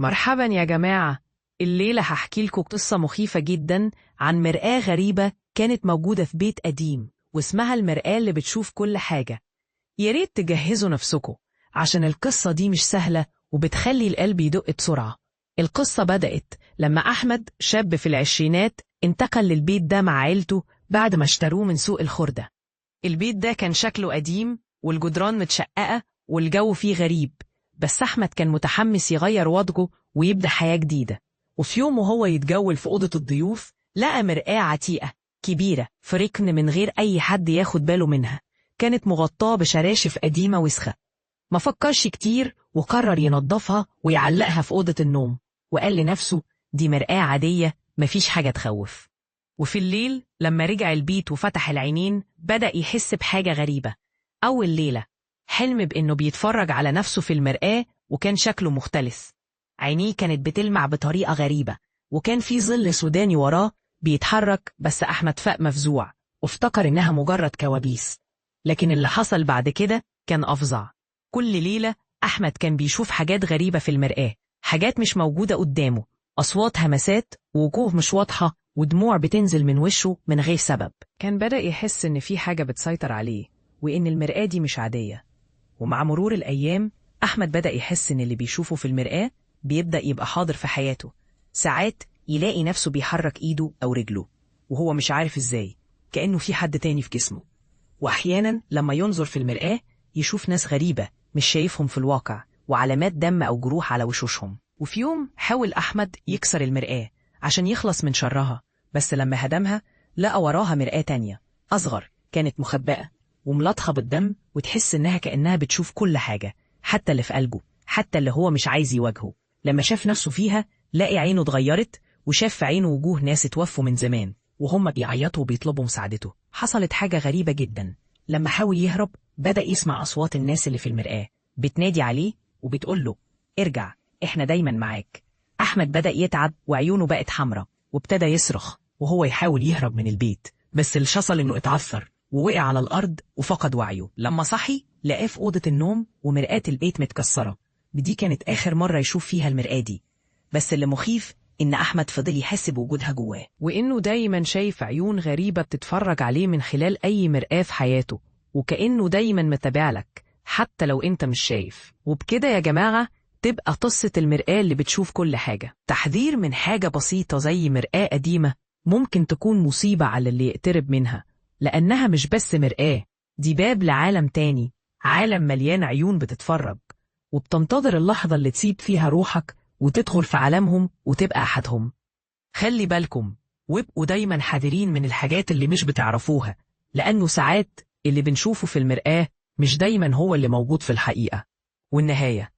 مرحبا يا جماعة. الليلة هحكي لكم قصة مخيفة جدا عن مرآة غريبة كانت موجودة في بيت قديم، واسمها المرآة اللي بتشوف كل حاجة. يا ريت تجهزوا نفسكم عشان القصة دي مش سهلة وبتخلي القلب يدق بسرعة. القصة بدأت لما أحمد شاب في العشرينات انتقل للبيت ده مع عيلته بعد ما اشتروه من سوق الخردة. البيت ده كان شكله قديم والجدران متشققة والجو فيه غريب، بس أحمد كان متحمس يغير وضعه ويبدأ حياة جديدة. وفي يوم وهو يتجول في أوضة الضيوف لقى مرآة عتيقة كبيرة في ركن من غير أي حد ياخد باله منها، كانت مغطاة بشراشف قديمة وسخة. ما فكرش كتير وقرر ينظفها ويعلقها في أوضة النوم، وقال لنفسه دي مرآة عادية مفيش حاجة تخوف. وفي الليل لما رجع البيت وفتح العينين بدأ يحس بحاجة غريبة. أول ليلة حلم بإنه بيتفرج على نفسه في المرآة وكان شكله مختلف. عينيه كانت بتلمع بطريقة غريبة وكان في ظل سوداني وراه بيتحرك، بس أحمد فاق مفزوع وافتكر إنها مجرد كوابيس. لكن اللي حصل بعد كده كان أفظع. كل ليلة أحمد كان بيشوف حاجات غريبة في المرآة، حاجات مش موجودة قدامه، أصوات همسات ووجوه مش واضحة ودموع بتنزل من وشه من غير سبب. كان بدأ يحس إن في حاجة بتسيطر عليه وإن المرآة دي مش عادية. ومع مرور الأيام أحمد بدأ يحس إن اللي بيشوفه في المرآة بيبدأ يبقى حاضر في حياته. ساعات يلاقي نفسه بيحرك إيده أو رجله وهو مش عارف إزاي، كأنه في حد تاني في جسمه. وأحيانا لما ينظر في المرآة يشوف ناس غريبة مش شايفهم في الواقع وعلامات دم أو جروح على وشوشهم. وفي يوم حاول أحمد يكسر المرآة عشان يخلص من شرها، بس لما هدمها لقى وراها مرآة تانية أصغر، كانت مخبأة وملطخة بالدم، وتحس إنها كأنها بتشوف كل حاجة، حتى اللي في قلبه، حتى اللي هو مش عايز يواجهه. لما شاف نفسه فيها لاقي عينه اتغيرت وشاف في عينه وجوه ناس اتوفوا من زمان وهم بيعيطوا وبيطلبوا مساعدته. حصلت حاجة غريبة جدا، لما حاول يهرب بدأ يسمع أصوات الناس اللي في المرآة بتنادي عليه وبتقول له ارجع احنا دايما معاك. أحمد بدأ يتعب وعيونه بقت حمرة وابتدى يصرخ وهو يحاول يهرب من البيت، بس اللي حصل إنه اتعثر ووقع على الأرض وفقد وعيه. لما صحي لقاه في أوضة النوم ومرآة البيت متكسرة. دي كانت آخر مرة يشوف فيها المرآة دي. بس اللي مخيف إن أحمد فضل يحس بوجودها جواه، وإنه دايما شايف عيون غريبة بتتفرج عليه من خلال أي مرآة في حياته، وكأنه دايما متابع لك حتى لو أنت مش شايف. وبكده يا جماعة تبقى قصة المرآة اللي بتشوف كل حاجة تحذير من حاجة بسيطة زي مرآة قديمة ممكن تكون مصيبة على اللي يقترب منها، لأنها مش بس مرآة، دي باب لعالم تاني، عالم مليان عيون بتتفرج وبتنتظر اللحظة اللي تسيب فيها روحك وتدخل في عالمهم وتبقى أحدهم. خلي بالكم وابقوا دايما حذرين من الحاجات اللي مش بتعرفوها، لأنه ساعات اللي بنشوفه في المرآة مش دايما هو اللي موجود في الحقيقة. والنهاية